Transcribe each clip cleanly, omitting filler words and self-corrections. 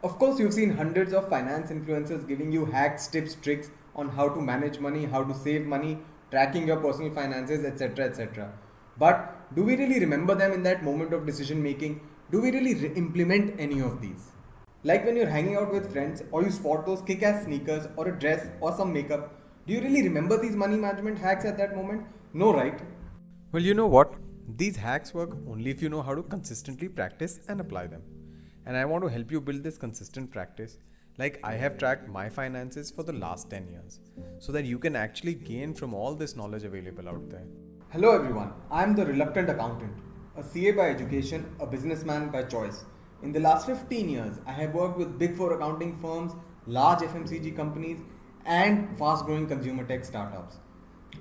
Of course, you've seen hundreds of finance influencers giving you hacks, tips, tricks on how to manage money, how to save money, tracking your personal finances, etc. etc. But do we really remember them in that moment of decision making? Do we really implement any of these? Like when you're hanging out with friends or you spot those kick ass sneakers or a dress or some makeup, do you really remember these money management hacks at that moment? No, right? Well, you know what? These hacks work only if you know how to consistently practice and apply them. And I want to help you build this consistent practice. Like I have tracked my finances for the last 10 years so that you can actually gain from all this knowledge available out there. Hello everyone, I am the reluctant accountant, a CA by education, a businessman by choice. In the last 15 years, I have worked with big four accounting firms, large FMCG companies, and fast growing consumer tech startups.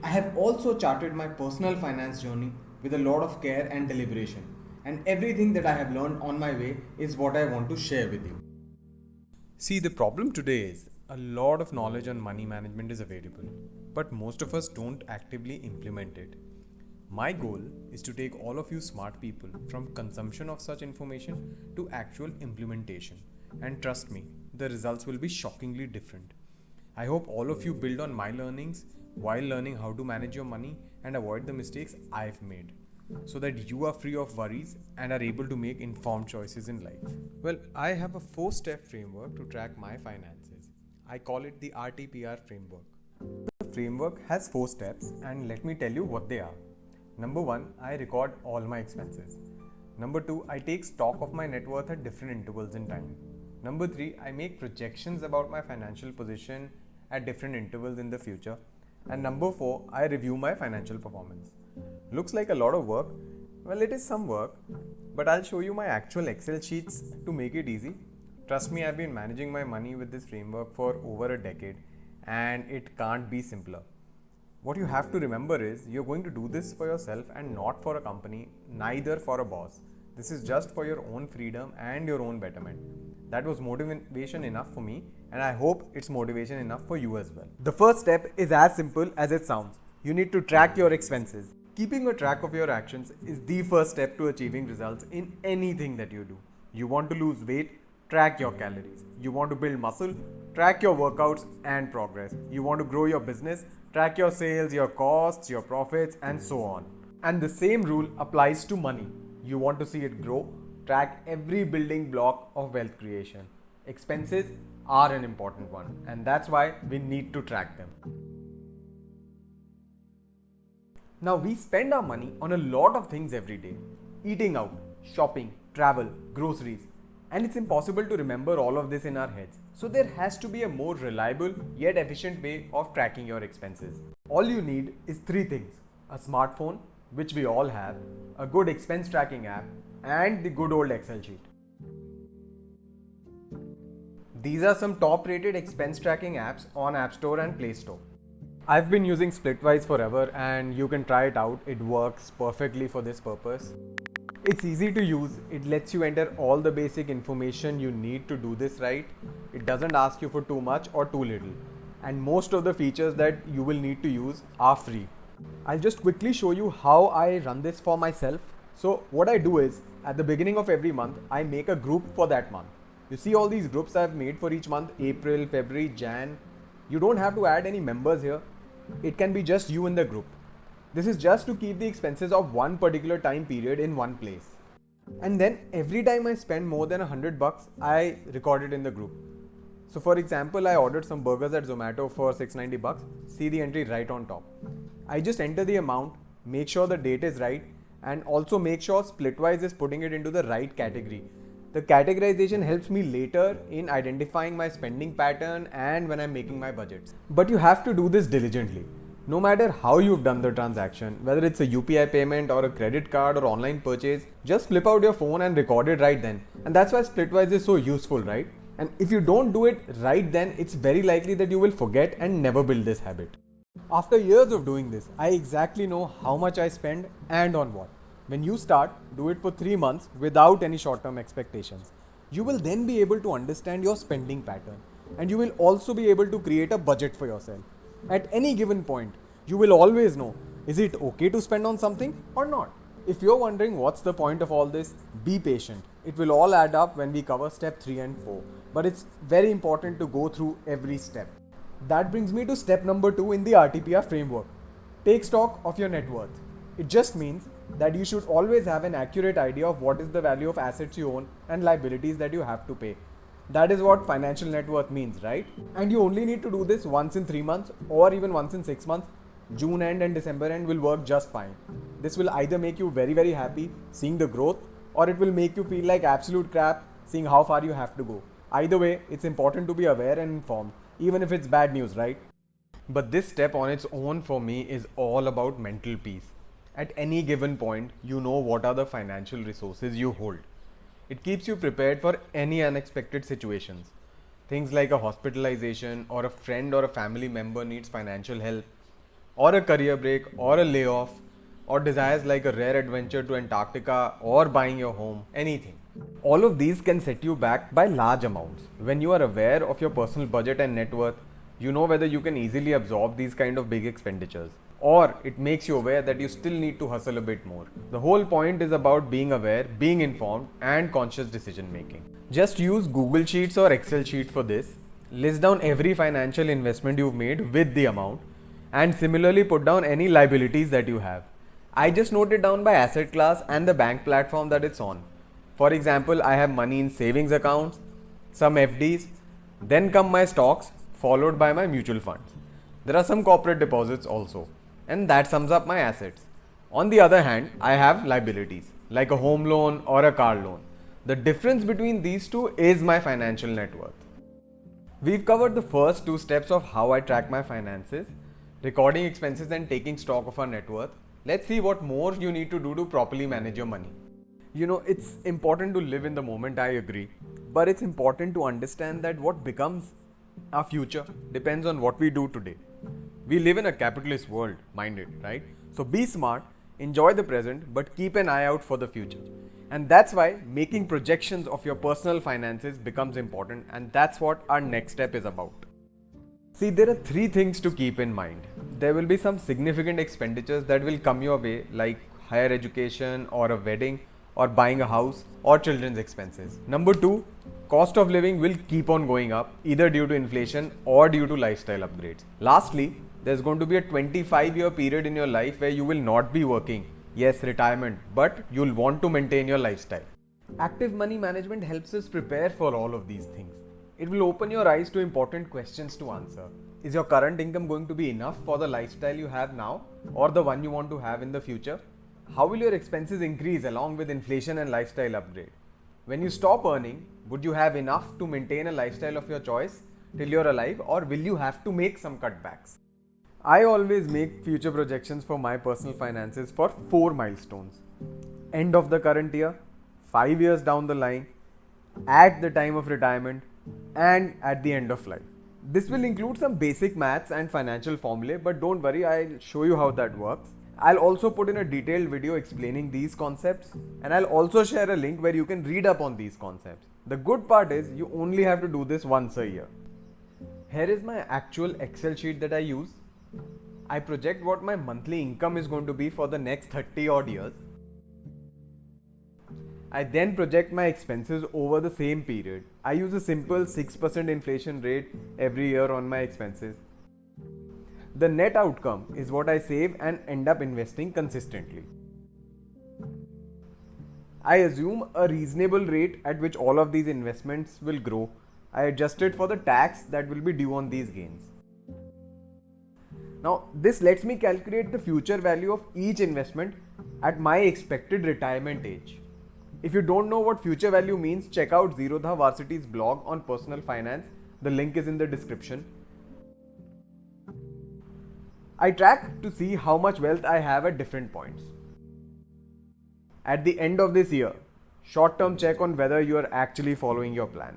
I have also charted my personal finance journey with a lot of care and deliberation, and everything that I have learned on my way is what I want to share with you. See, the problem today is a lot of knowledge on money management is available, but most of us don't actively implement it. My goal is to take all of you smart people from consumption of such information to actual implementation. And trust me, the results will be shockingly different. I hope all of you build on my learnings while learning how to manage your money and avoid the mistakes I've made, so that you are free of worries and are able to make informed choices in life. Well, I have a 4-step framework to track my finances. I call it the RTPR framework. The framework has 4 steps, and let me tell you what they are. Number 1, I record all my expenses. Number 2, I take stock of my net worth at different intervals in time. Number 3, I make projections about my financial position at different intervals in the future. And number 4, I review my financial performance. Looks like a lot of work. Well, it is some work, but I'll show you my actual Excel sheets to make it easy. Trust me, I've been managing my money with this framework for over a decade, and it can't be simpler. What you have to remember is you're going to do this for yourself and not for a company, neither for a boss. This is just for your own freedom and your own betterment. That was motivation enough for me, and I hope it's motivation enough for you as well. The first step is as simple as it sounds. You need to track your expenses. Keeping a track of your actions is the first step to achieving results in anything that you do. You want to lose weight? Track your calories. You want to build muscle? Track your workouts and progress. You want to grow your business? Track your sales, your costs, your profits, and so on. And the same rule applies to money. You want to see it grow? Track every building block of wealth creation. Expenses are an important one, and that's why we need to track them. Now, we spend our money on a lot of things every day: eating out, shopping, travel, groceries, and it's impossible to remember all of this in our heads. So there has to be a more reliable yet efficient way of tracking your expenses. All you need is 3 things: a smartphone, which we all have, a good expense tracking app, and the good old Excel sheet. These are some top rated expense tracking apps on App Store and Play Store. I've been using Splitwise forever, and you can try it out. It works perfectly for this purpose. It's easy to use. It lets you enter all the basic information you need to do this right. It doesn't ask you for too much or too little. And most of the features that you will need to use are free. I'll just quickly show you how I run this for myself. So what I do is, at the beginning of every month, I make a group for that month. You see all these groups I've made for each month: April, February, Jan. You don't have to add any members here. It can be just you in the group. This is just to keep the expenses of one particular time period in one place. And then every time I spend more than $100, I record it in the group. So for example, I ordered some burgers at Zomato for $690. See the entry right on top. I just enter the amount, make sure the date is right, and also make sure Splitwise is putting it into the right category. The categorization helps me later in identifying my spending pattern and when I'm making my budgets. But you have to do this diligently. No matter how you've done the transaction, whether it's a UPI payment or a credit card or online purchase, just flip out your phone and record it right then. And that's why Splitwise is so useful, right? And if you don't do it right then, it's very likely that you will forget and never build this habit. After years of doing this, I exactly know how much I spend and on what. When you start, do it for 3 months without any short-term expectations. You will then be able to understand your spending pattern, and you will also be able to create a budget for yourself. At any given point, you will always know, is it okay to spend on something or not? If you're wondering what's the point of all this, be patient. It will all add up when we cover step 3 and 4. But it's very important to go through every step. That brings me to step number 2 in the RTPR framework. Take stock of your net worth. It just means that you should always have an accurate idea of what is the value of assets you own and liabilities that you have to pay. That is what financial net worth means, right? And you only need to do this once in 3 months or even once in 6 months. June end and December end will work just fine. This will either make you very happy seeing the growth, or it will make you feel like absolute crap seeing how far you have to go. Either way, it's important to be aware and informed, even if it's bad news, right? But this step on its own for me is all about mental peace. At any given point, you know what are the financial resources you hold. It keeps you prepared for any unexpected situations. Things like a hospitalization, or a friend or a family member needs financial help, or a career break, or a layoff, or desires like a rare adventure to Antarctica, or buying your home, anything. All of these can set you back by large amounts. When you are aware of your personal budget and net worth, you know whether you can easily absorb these kind of big expenditures, or it makes you aware that you still need to hustle a bit more. The whole point is about being aware, being informed, and conscious decision making. Just use Google Sheets or Excel sheet for this. List down every financial investment you've made with the amount, and similarly put down any liabilities that you have. I just note it down by asset class and the bank platform that it's on. For example, I have money in savings accounts, some FDs, then come my stocks, followed by my mutual funds. There are some corporate deposits also, and that sums up my assets. On the other hand, I have liabilities, like a home loan or a car loan. The difference between these two is my financial net worth. We've covered the first 2 steps of how I track my finances, recording expenses and taking stock of our net worth. Let's see what more you need to do to properly manage your money. You know, it's important to live in the moment, I agree. But it's important to understand that what becomes our future depends on what we do today. We live in a capitalist world, mind it, right? So be smart, enjoy the present, but keep an eye out for the future. And that's why making projections of your personal finances becomes important, and that's what our next step is about. See, there are 3 things to keep in mind. There will be some significant expenditures that will come your way, like higher education or a wedding or buying a house or children's expenses. Number 2, cost of living will keep on going up, either due to inflation or due to lifestyle upgrades. Lastly, there's going to be a 25-year period in your life where you will not be working. Yes, retirement, but you'll want to maintain your lifestyle. Active money management helps us prepare for all of these things. It will open your eyes to important questions to answer. Is your current income going to be enough for the lifestyle you have now or the one you want to have in the future? How will your expenses increase along with inflation and lifestyle upgrade? When you stop earning, would you have enough to maintain a lifestyle of your choice till you're alive, or will you have to make some cutbacks? I always make future projections for my personal finances for 4 milestones. End of the current year, 5 years down the line, at the time of retirement, and at the end of life. This will include some basic maths and financial formulae, but don't worry, I'll show you how that works. I'll also put in a detailed video explaining these concepts, and I'll also share a link where you can read up on these concepts. The good part is you only have to do this once a year. Here is my actual Excel sheet that I use. I project what my monthly income is going to be for the next 30 odd years. I then project my expenses over the same period. I use a simple 6% inflation rate every year on my expenses. The net outcome is what I save and end up investing consistently. I assume a reasonable rate at which all of these investments will grow. I adjust it for the tax that will be due on these gains. Now, this lets me calculate the future value of each investment at my expected retirement age. If you don't know what future value means, check out Zerodha Varsity's blog on personal finance. The link is in the description. I track to see how much wealth I have at different points. At the end of this year, short-term check on whether you are actually following your plan.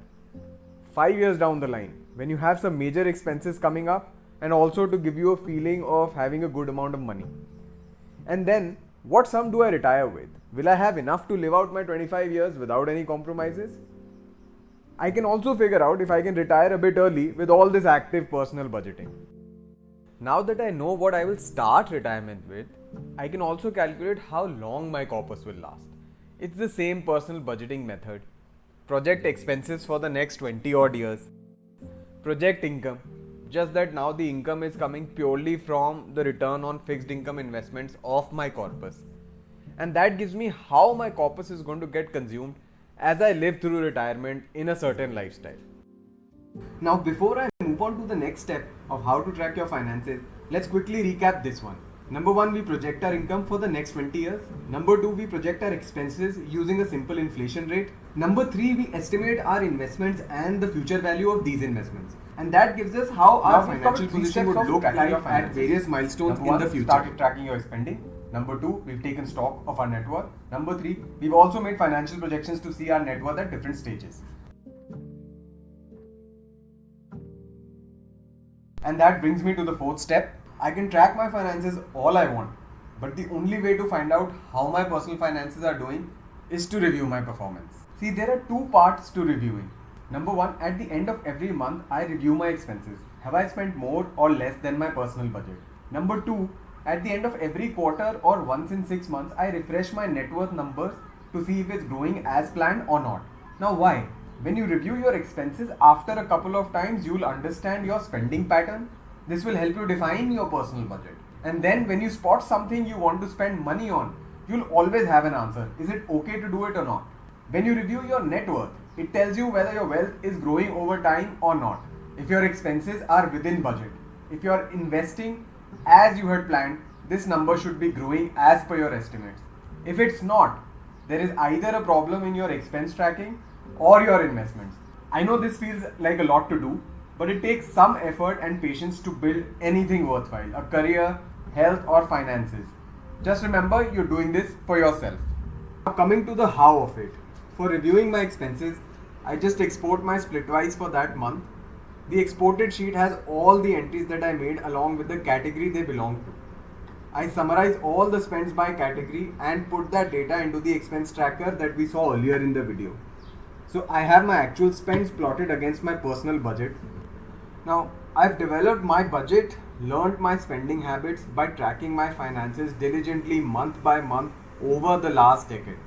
5 years down the line, when you have some major expenses coming up, and also to give you a feeling of having a good amount of money. And then, what sum do I retire with? Will I have enough to live out my 25 years without any compromises? I can also figure out if I can retire a bit early with all this active personal budgeting. Now that I know what I will start retirement with, I can also calculate how long my corpus will last. It's the same personal budgeting method. Project expenses for the next 20 odd years. Project income. Just that now the income is coming purely from the return on fixed income investments of my corpus. And that gives me how my corpus is going to get consumed as I live through retirement in a certain lifestyle. Now, before I move on to the next step of how to track your finances, let's quickly recap this one. Number 1, we project our income for the next 20 years. Number 2, we project our expenses using a simple inflation rate. Number 3, we estimate our investments and the future value of these investments. And that gives us how our financial position would look like at various milestones in the future. Started tracking your spending. Number 2, we've taken stock of our net worth. Number 3, we've also made financial projections to see our net worth at different stages. And that brings me to the 4th step. I can track my finances all I want, but the only way to find out how my personal finances are doing is to review my performance. See, there are 2 parts to reviewing. Number 1, at the end of every month, I review my expenses. Have I spent more or less than my personal budget? Number 2, at the end of every quarter or once in 6 months, I refresh my net worth numbers to see if it's growing as planned or not. Now, why? When you review your expenses after a couple of times, you will understand your spending pattern. This will help you define your personal budget. And then when you spot something you want to spend money on, you'll always have an answer. Is it okay to do it or not? When you review your net worth, it tells you whether your wealth is growing over time or not. If your expenses are within budget. If you are investing as you had planned, this number should be growing as per your estimates. If it's not, there is either a problem in your expense tracking or your investments. I know this feels like a lot to do, but it takes some effort and patience to build anything worthwhile, a career, health or finances. Just remember, you're doing this for yourself. Now coming to the how of it. For reviewing my expenses, I just export my splitwise for that month. The exported sheet has all the entries that I made along with the category they belong to. I summarize all the spends by category and put that data into the expense tracker that we saw earlier in the video. So I have my actual spends plotted against my personal budget. Now, I've developed my budget, learned my spending habits by tracking my finances diligently month by month over the last decade.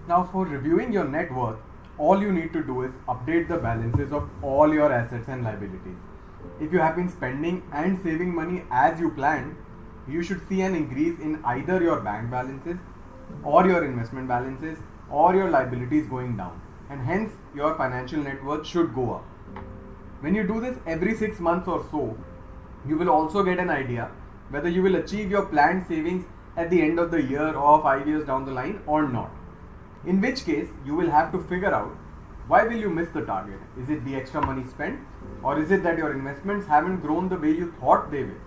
Now, for reviewing your net worth, all you need to do is update the balances of all your assets and liabilities. If you have been spending and saving money as you planned, you should see an increase in either your bank balances or your investment balances or your liabilities going down, and hence your financial net worth should go up. When you do this every 6 months or so, you will also get an idea whether you will achieve your planned savings at the end of the year or 5 years down the line or not. In which case, you will have to figure out why will you miss the target. Is it the extra money spent, or is it that your investments haven't grown the way you thought they will?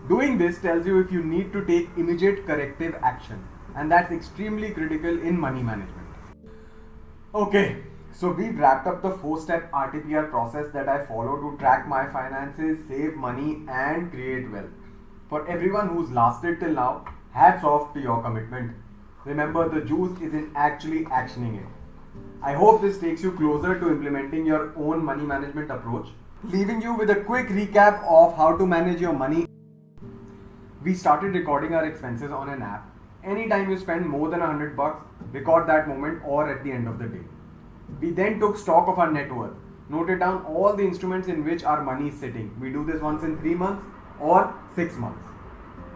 Doing this tells you if you need to take immediate corrective action, and that's extremely critical in money management. Okay. So we've wrapped up the 4-step RTPR process that I follow to track my finances, save money and create wealth. For everyone who's lasted till now, hats off to your commitment. Remember, the juice is in actually actioning it. I hope this takes you closer to implementing your own money management approach. Leaving you with a quick recap of how to manage your money. We started recording our expenses on an app. Anytime you spend more than $100, record that moment or at the end of the day. We then took stock of our net worth, noted down all the instruments in which our money is sitting. We do this once in 3 months or 6 months.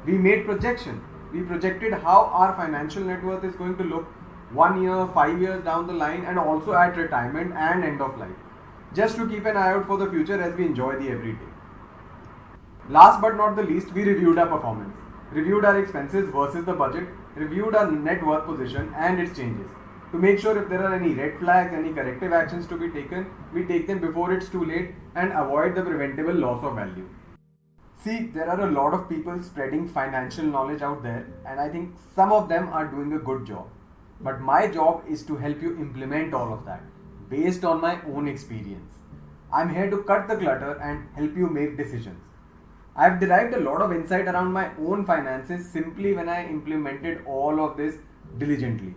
We made projections. We projected how our financial net worth is going to look 1 year, 5 years down the line, and also at retirement and end of life, just to keep an eye out for the future as we enjoy the everyday. Last but not the least, we reviewed our performance, reviewed our expenses versus the budget, reviewed our net worth position and its changes. To make sure if there are any red flags, any corrective actions to be taken, we take them before it's too late and avoid the preventable loss of value. See, there are a lot of people spreading financial knowledge out there, and I think some of them are doing a good job. But my job is to help you implement all of that based on my own experience. I'm here to cut the clutter and help you make decisions. I've derived a lot of insight around my own finances simply when I implemented all of this diligently.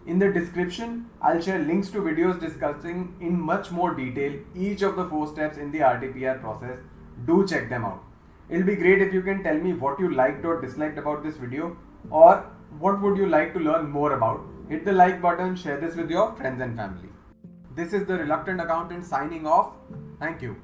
In the description, I'll share links to videos discussing in much more detail each of the 4 steps in the RTPR process. Do check them out. It'll be great if you can tell me what you liked or disliked about this video, or what would you like to learn more about. Hit the like button, share this with your friends and family. This is the Reluctant Accountant signing off. Thank you.